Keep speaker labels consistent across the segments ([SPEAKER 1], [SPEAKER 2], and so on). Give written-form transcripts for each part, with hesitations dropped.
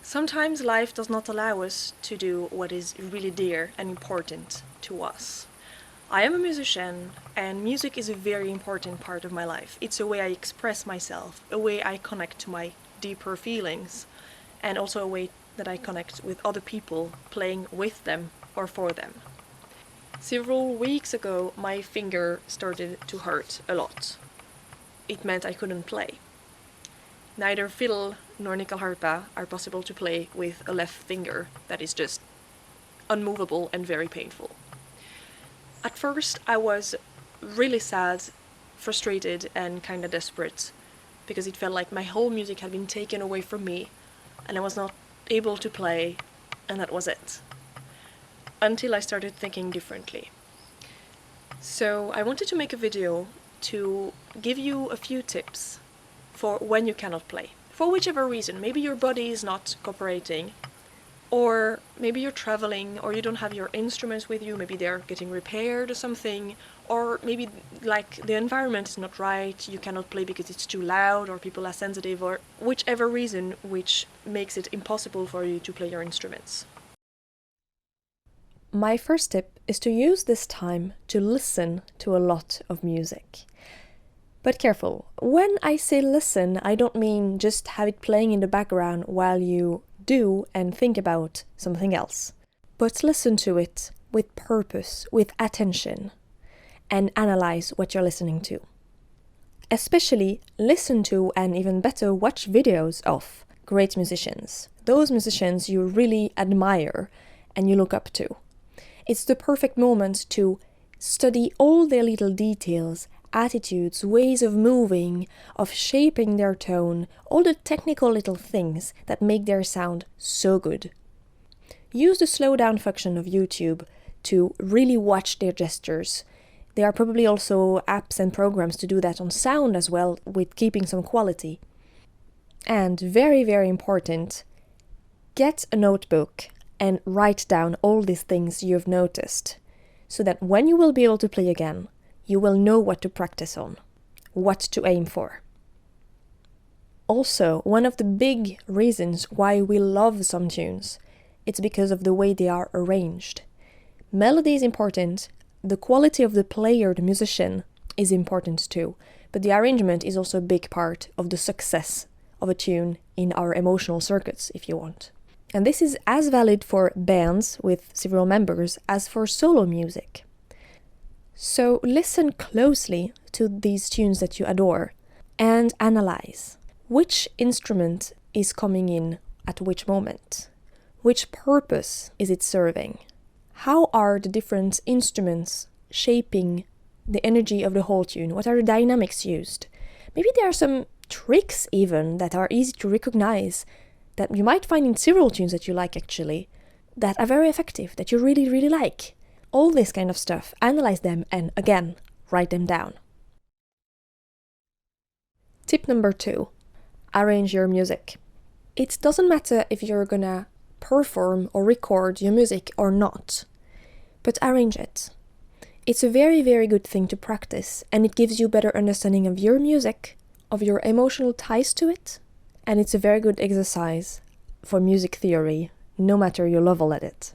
[SPEAKER 1] Sometimes life does not allow us to do what is really dear and important to us. I am a musician, and music is a very important part of my life. It's a way I express myself, a way I connect to my deeper feelings, and also a way that I connect with other people, playing with them or for them. Several weeks ago, my finger started to hurt a lot. It meant I couldn't play. Neither fiddle nor NYCKELHARPA are possible to play with a left finger that is just unmovable and very painful. At first I was really sad, frustrated and kinda desperate, because it felt like my whole music had been taken away from me and I was not able to play, and that was it. Until I started thinking differently. So I wanted to make a video to give you a few tips for when you cannot play. For whichever reason, maybe your body is not cooperating, or maybe you're traveling, or you don't have your instruments with you, maybe they're getting repaired or something, or maybe like the environment is not right, you cannot play because it's too loud or people are sensitive, or whichever reason which makes it impossible for you to play your instruments. My first tip is to use this time to listen to a lot of music. But careful, when I say listen, I don't mean just have it playing in the background while you do and think about something else. But listen to it with purpose, with attention, and analyze what you're listening to. Especially listen to, and even better, watch videos of great musicians. Those musicians you really admire and you look up to. It's the perfect moment to study all their little details, attitudes, ways of moving, of shaping their tone, all the technical little things that make their sound so good. Use the slow down function of YouTube to really watch their gestures. There are probably also apps and programs to do that on sound as well, with keeping some quality. And very, very important, get a notebook and write down all these things you've noticed, so that when you will be able to play again, you will know what to practice on, what to aim for. Also, one of the big reasons why we love some tunes, it's because of the way they are arranged. Melody is important, the quality of the player, the musician, is important too, but the arrangement is also a big part of the success of a tune in our emotional circuits, if you want. And this is as valid for bands with several members as for solo music. So listen closely to these tunes that you adore and analyze which instrument is coming in at which moment. Which purpose is it serving? How are the different instruments shaping the energy of the whole tune? What are the dynamics used? Maybe there are some tricks even that are easy to recognize that you might find in several tunes that you like actually, that are very effective, that you really, really like. All this kind of stuff, analyze them and again, write them down. Tip number 2, arrange your music. It doesn't matter if you're gonna perform or record your music or not, but arrange it. It's a very, very good thing to practice, and it gives you better understanding of your music, of your emotional ties to it, and it's a very good exercise for music theory, no matter your level at it.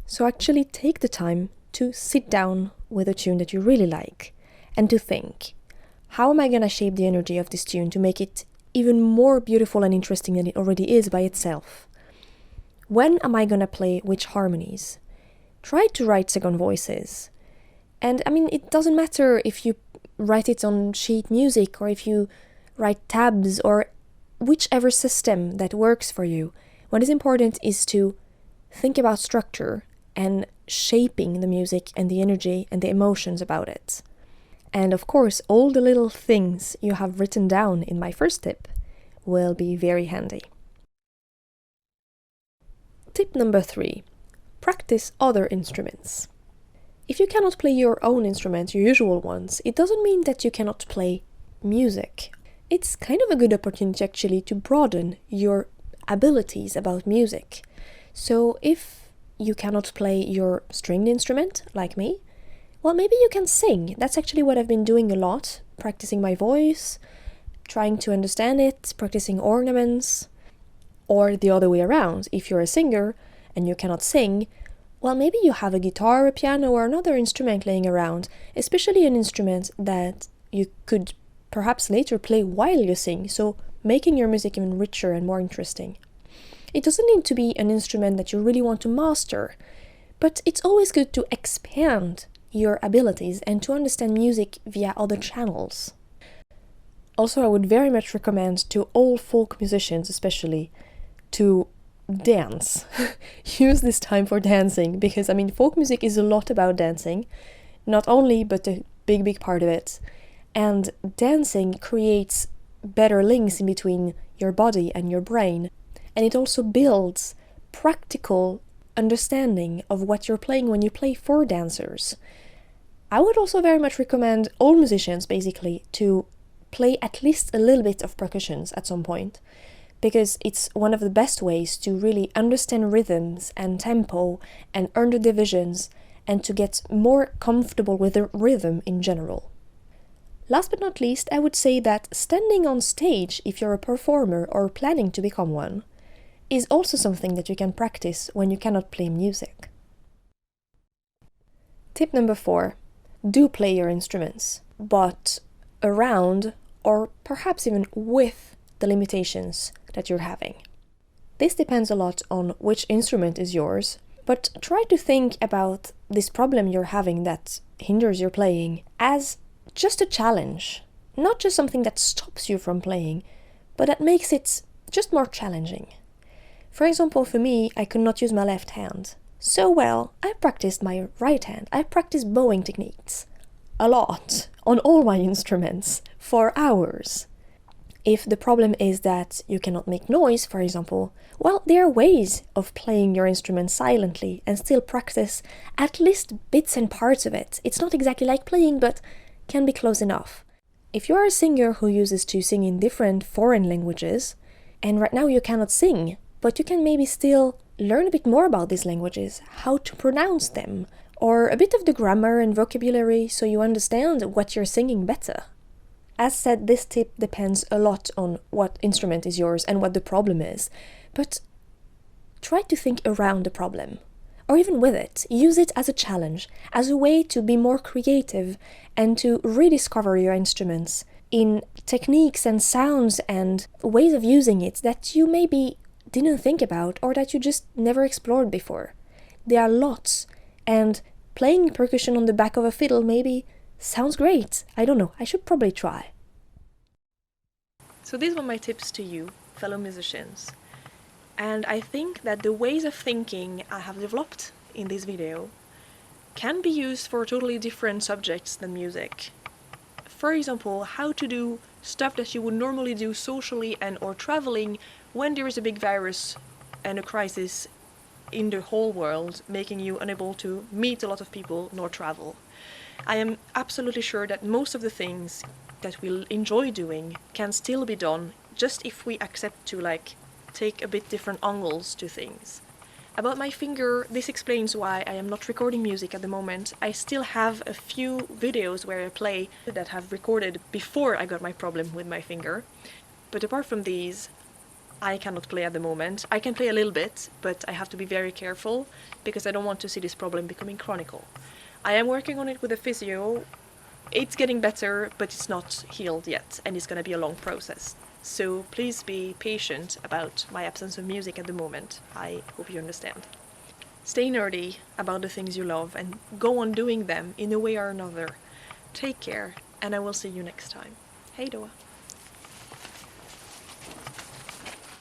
[SPEAKER 1] So actually take the time to sit down with a tune that you really like and to think, how am I going to shape the energy of this tune to make it even more beautiful and interesting than it already is by itself? When am I going to play which harmonies? Try to write second voices. And I mean, it doesn't matter if you write it on sheet music or if you write tabs or whichever system that works for you. What is important is to think about structure and shaping the music and the energy and the emotions about it. And of course, all the little things you have written down in my first tip will be very handy. Tip number 3, practice other instruments. If you cannot play your own instruments, your usual ones, it doesn't mean that you cannot play music. It's kind of a good opportunity actually to broaden your abilities about music. So if you cannot play your stringed instrument, like me, well, maybe you can sing. That's actually what I've been doing a lot, practicing my voice, trying to understand it, practicing ornaments.
[SPEAKER 2] Or the other way around, if you're a singer and you cannot sing, well, maybe you have a guitar, a piano, or another instrument laying around, especially an instrument that you could perhaps later play while you sing, so making your music even richer and more interesting. It doesn't need to be an instrument that you really want to master, but it's always good to expand your abilities and to understand music via other channels. Also, I would very much recommend to all folk musicians especially to dance. Use this time for dancing, because folk music is a lot about dancing, not only, but a big part of it. And dancing creates better links in between your body and your brain, and it also builds practical understanding of what you're playing when you play for dancers. I would also very much recommend all musicians basically to play at least a little bit of percussions at some point, because it's one of the best ways to really understand rhythms and tempo and earn the divisions and to get more comfortable with the rhythm in general. Last but not least, I would say that standing on stage, if you're a performer or planning to become one, is also something that you can practice when you cannot play music. Tip number 4. Do play your instruments, but around or perhaps even with the limitations that you're having. This depends a lot on which instrument is yours, but try to think about this problem you're having that hinders your playing as just a challenge, not just something that stops you from playing, but that makes it just more challenging. For example, for me, I could not use my left hand. So well, I practiced my right hand. I practiced bowing techniques a lot on all my instruments for hours. If the problem is that you cannot make noise, for example, well, there are ways of playing your instrument silently and still practice at least bits and parts of it. It's not exactly like playing, but can be close enough. If you are a singer who uses to sing in different foreign languages, and right now you cannot sing, but you can maybe still learn a bit more about these languages, how to pronounce them, or a bit of the grammar and vocabulary so you understand what you're singing better. As said, this tip depends a lot on what instrument is yours and what the problem is, but try to think around the problem, or even with it. Use it as a challenge, as a way to be more creative and to rediscover your instruments in techniques and sounds and ways of using it that you maybe didn't think about or that you just never explored before. There are lots, and playing percussion on the back of a fiddle maybe sounds great. I don't know, I should probably try.
[SPEAKER 1] So these were my tips to you, fellow musicians. And I think that the ways of thinking I have developed in this video can be used for totally different subjects than music. For example, how to do stuff that you would normally do socially and or traveling when there is a big virus and a crisis in the whole world, making you unable to meet a lot of people nor travel. I am absolutely sure that most of the things that we'll enjoy doing can still be done, just if we accept to take a bit different angles to things. About my finger, this explains why I am not recording music at the moment. I still have a few videos where I play that have recorded before I got my problem with my finger. But apart from these, I cannot play at the moment. I can play a little bit, but I have to be very careful because I don't want to see this problem becoming chronic. I am working on it with a physio. It's getting better, but it's not healed yet, and it's going to be a long process. So please be patient about my absence of music at the moment. I hope you understand. Stay nerdy about the things you love and go on doing them in a way or another. Take care, and I will see you next time. Hej då!